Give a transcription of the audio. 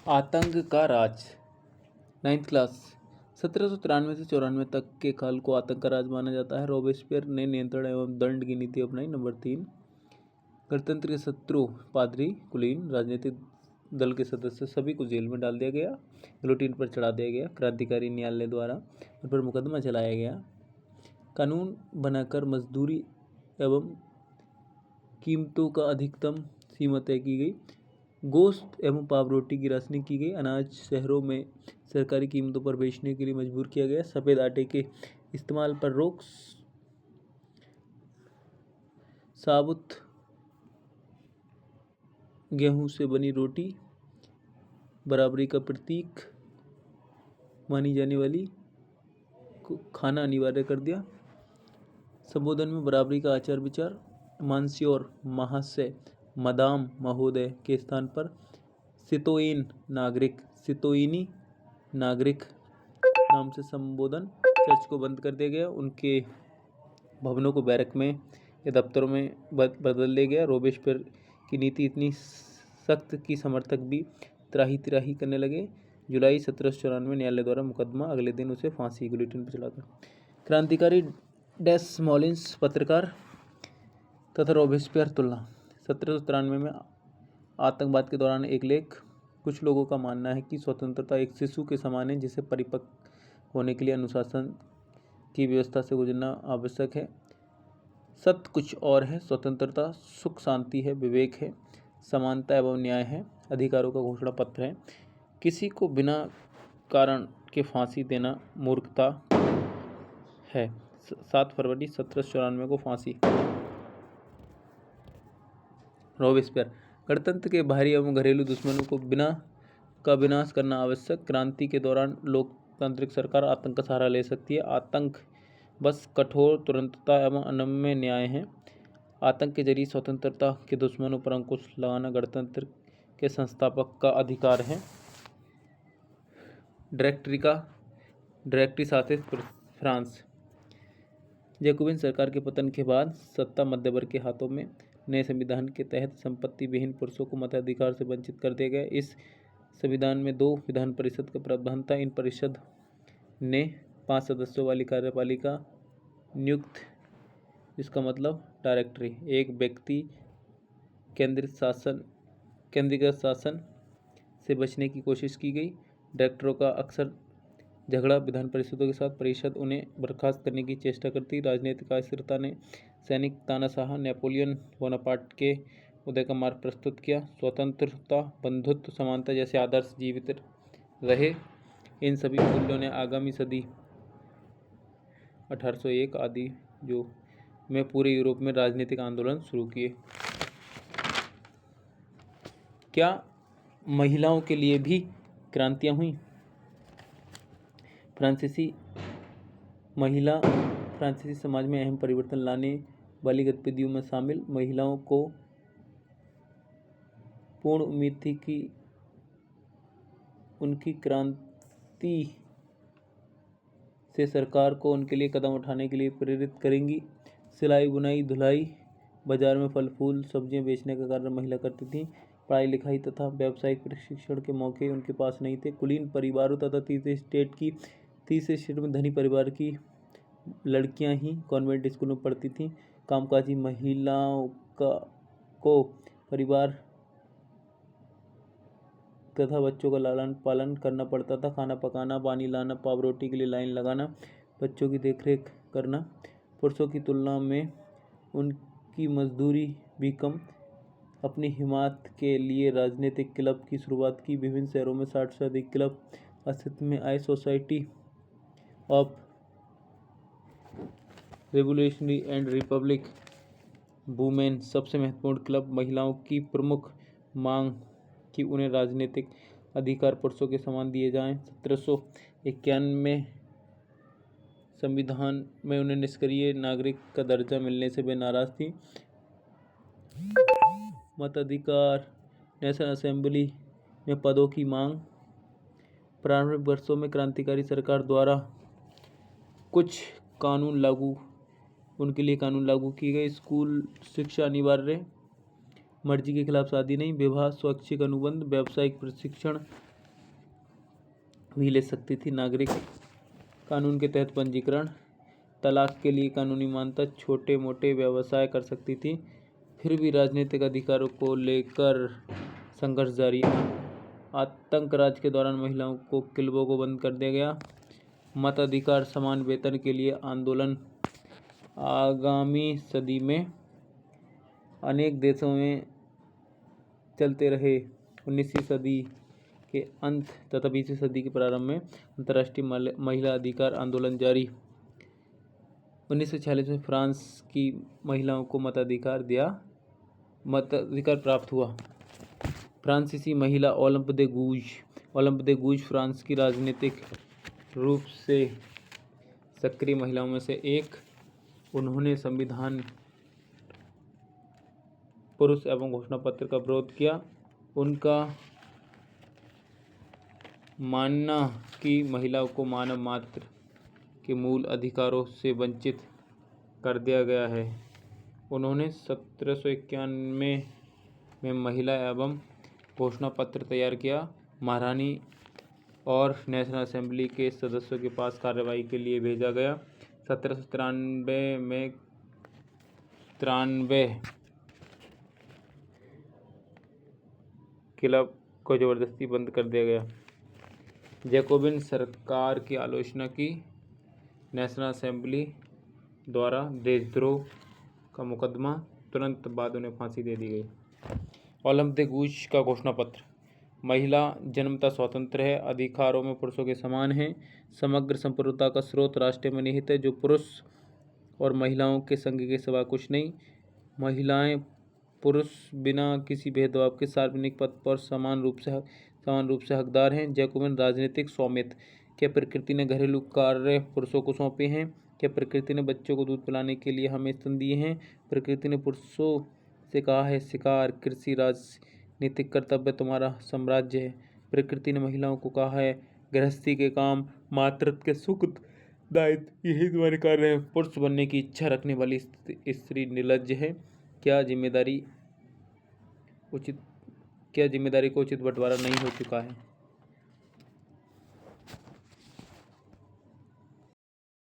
आतंक का राज। Ninth class. 1793 से 94 तक के काल को आतंक का राज माना जाता है। रॉबेस्पियर ने नियंत्रण एवं दंड की नीति अपनाई। नंबर 3, गणतंत्र के शत्रु पादरी कुलीन राजनीतिक दल के सदस्य सभी को जेल में डाल दिया गया, गिलोटिन पर चढ़ा दिया गया। क्रांतिकारी न्यायालय द्वारा उन पर मुकदमा चलाया गया। कानून बनाकर मजदूरी एवं कीमतों का अधिकतम सीमा तय की गई। गोश्त एवं पाव रोटी की राशनिंग की गई। अनाज शहरों में सरकारी कीमतों पर बेचने के लिए मजबूर किया गया। सफ़ेद आटे के इस्तेमाल पर रोक। साबुत गेहूं से बनी रोटी बराबरी का प्रतीक मानी जाने वाली को खाना अनिवार्य कर दिया। संबोधन में बराबरी का आचार विचार। मानस्योर महाशय मदाम महोदय के स्थान पर सितोइन नागरिक सितोइनी नागरिक नाम से संबोधन। चर्च को बंद कर दिया गया। उनके भवनों को बैरक में या दफ्तरों में बदल दिया गया। रोबेस्पियर की नीति इतनी सख्त कि समर्थक भी त्राही त्राही करने लगे। जुलाई 1794 न्यायालय द्वारा मुकदमा। अगले दिन उसे फांसी गिलोटिन पर चढ़ाकर। क्रांतिकारी डेसमोलिन्स पत्रकार तथा रोबेस्पियर तुलना। 1793 में आतंकवाद के दौरान एक लेख। कुछ लोगों का मानना है कि स्वतंत्रता एक शिशु के समान है जिसे परिपक्व होने के लिए अनुशासन की व्यवस्था से गुजरना आवश्यक है। सत्य कुछ और है। स्वतंत्रता सुख शांति है, विवेक है, समानता एवं न्याय है, अधिकारों का घोषणा पत्र है। किसी को बिना कारण के फांसी देना मूर्खता है। 7 फरवरी 1794 को फांसी। रॉबेस्पियर। गणतंत्र के बाहरी एवं घरेलू दुश्मनों को का विनाश करना आवश्यक। क्रांति के दौरान लोकतांत्रिक सरकार आतंक का सहारा ले सकती है। आतंक बस कठोर तुरंतता एवं अनम्य न्याय है। आतंक के जरिए स्वतंत्रता के दुश्मनों पर अंकुश लगाना गणतंत्र के संस्थापक का अधिकार है। डायरेक्टरी शासित फ्रांस। जैकोबिन सरकार के पतन के बाद सत्ता मध्य वर्ग के हाथों में। नए संविधान के तहत संपत्ति विहीन पुरुषों को मताधिकार से वंचित कर दिया गया। इस संविधान में 2 विधान परिषद का प्रावधान था। इन परिषद ने 5 सदस्यों वाली कार्यपालिका नियुक्त, इसका मतलब डायरेक्टरी। एक व्यक्ति केंद्रीकृत शासन से बचने की कोशिश की गई। डायरेक्टरों का अक्सर झगड़ा विधान परिषदों के साथ। परिषद उन्हें बर्खास्त करने की चेष्टा करती। राजनीतिक अस्थिरता ने सैनिक तानाशाह नेपोलियन बोनापार्ट के उदय का मार्ग प्रस्तुत किया। स्वतंत्रता, बंधुत्व, समानता जैसे आदर्श जीवित रहे। इन सभी मूल्यों ने आगामी सदी 1801 आदि में पूरे यूरोप में राजनीतिक आंदोलन शुरू किए। क्या महिलाओं के लिए भी क्रांतियाँ हुई? फ्रांसीसी समाज में अहम परिवर्तन लाने वाली गतिविधियों में शामिल। महिलाओं को पूर्ण उम्मीद थी कि उनकी क्रांति से सरकार को उनके लिए कदम उठाने के लिए प्रेरित करेंगी। सिलाई, बुनाई, धुलाई, बाजार में फल फूल सब्जियां बेचने का कार्य महिला करती थीं। पढ़ाई लिखाई तथा व्यावसायिक प्रशिक्षण के मौके उनके पास नहीं थे। कुलीन परिवारों तथा तीसरे स्टेट में धनी परिवार की लड़कियां ही कॉन्वेंट स्कूलों में पढ़ती थीं। कामकाजी महिलाओं को परिवार तथा बच्चों का लालन पालन करना पड़ता था। खाना पकाना, पानी लाना, पाव रोटी के लिए लाइन लगाना, बच्चों की देखरेख करना। पुरुषों की तुलना में उनकी मजदूरी भी कम। अपनी हिमायत के लिए राजनीतिक क्लब की शुरुआत की। विभिन्न शहरों में 60 से अधिक क्लब अस्तित्व में आए। Society of revolutionary and Republic women सबसे महत्वपूर्ण क्लब। महिलाओं की प्रमुख मांग कि उन्हें राजनीतिक अधिकार पुरुषों के समान दिए जाएं। 1791 संविधान में उन्हें निष्क्रिय नागरिक का दर्जा मिलने से वे नाराज थीं। मताधिकार। नेशनल असेंबली में पदों की मांग। प्रारंभिक वर्षों में क्रांतिकारी सरकार द्वारा उनके लिए कानून लागू किए गए। स्कूल शिक्षा अनिवार्य। मर्जी के खिलाफ शादी नहीं। विवाह, स्वैच्छिक अनुबंध, व्यावसायिक प्रशिक्षण, भी ले सकती थी। नागरिक कानून के तहत पंजीकरण, तलाक के लिए कानूनी मान्यता, छोटे मोटे व्यवसाय कर सकती थी। फिर भी राजनीतिक अधिकारों को लेकर संघर्ष जारी था। आतंक राज के दौरान महिलाओं को क्लबों को बंद कर दिया गया। मताधिकार, समान वेतन के लिए आंदोलन आगामी सदी में अनेक देशों में चलते रहे। 19वीं सदी के अंत तथा 20वीं सदी के प्रारंभ में अंतर्राष्ट्रीय महिला अधिकार आंदोलन जारी। 1946 में फ्रांस की महिलाओं को मताधिकार प्राप्त हुआ। फ्रांसीसी महिला ओलंप दे गूज फ्रांस की राजनीतिक रूप से सक्रिय महिलाओं में से एक। उन्होंने संविधान पुरुष एवं घोषणा पत्र का विरोध किया। उनका मानना कि महिलाओं को मानव मात्र के मूल अधिकारों से वंचित कर दिया गया है। उन्होंने 1791 में महिला एवं घोषणा पत्र तैयार किया। महारानी और नेशनल असेंबली के सदस्यों के पास कार्रवाई के लिए भेजा गया। 1793 में 93 क्लब को जबरदस्ती बंद कर दिया गया। जैकोबिन सरकार की आलोचना की। नेशनल असेंबली द्वारा देशद्रोह का मुकदमा, तुरंत बाद उन्हें फांसी दे दी गई। ओलंप दे गूज का घोषणा पत्र। महिला जन्मतः स्वतंत्र है, अधिकारों में पुरुषों के समान है। समग्र संप्रभुता का स्रोत राष्ट्र में निहित है, जो पुरुष और महिलाओं के संग के सिवा कुछ नहीं। महिलाएं पुरुष बिना किसी भेदभाव के सार्वजनिक पद पर समान रूप से हकदार हैं। जैकोबिन राजनीतिक स्वामित्व। क्या प्रकृति ने घरेलू कार्य पुरुषों को सौंपे हैं? क्या प्रकृति ने बच्चों को दूध पिलाने के लिए हमें स्तन दिए हैं? प्रकृति ने पुरुषों से कहा है शिकार, कृषि, राजनीतिक कर्तव्य तुम्हारा साम्राज्य है। प्रकृति ने महिलाओं को कहा है गृहस्थी के काम, मातृत्व के सुख दायित्व यही तुम्हारे कार्य है। पुरुष बनने की इच्छा रखने वाली स्त्री निर्लज्ज है। क्या जिम्मेदारी को उचित बंटवारा नहीं हो चुका है?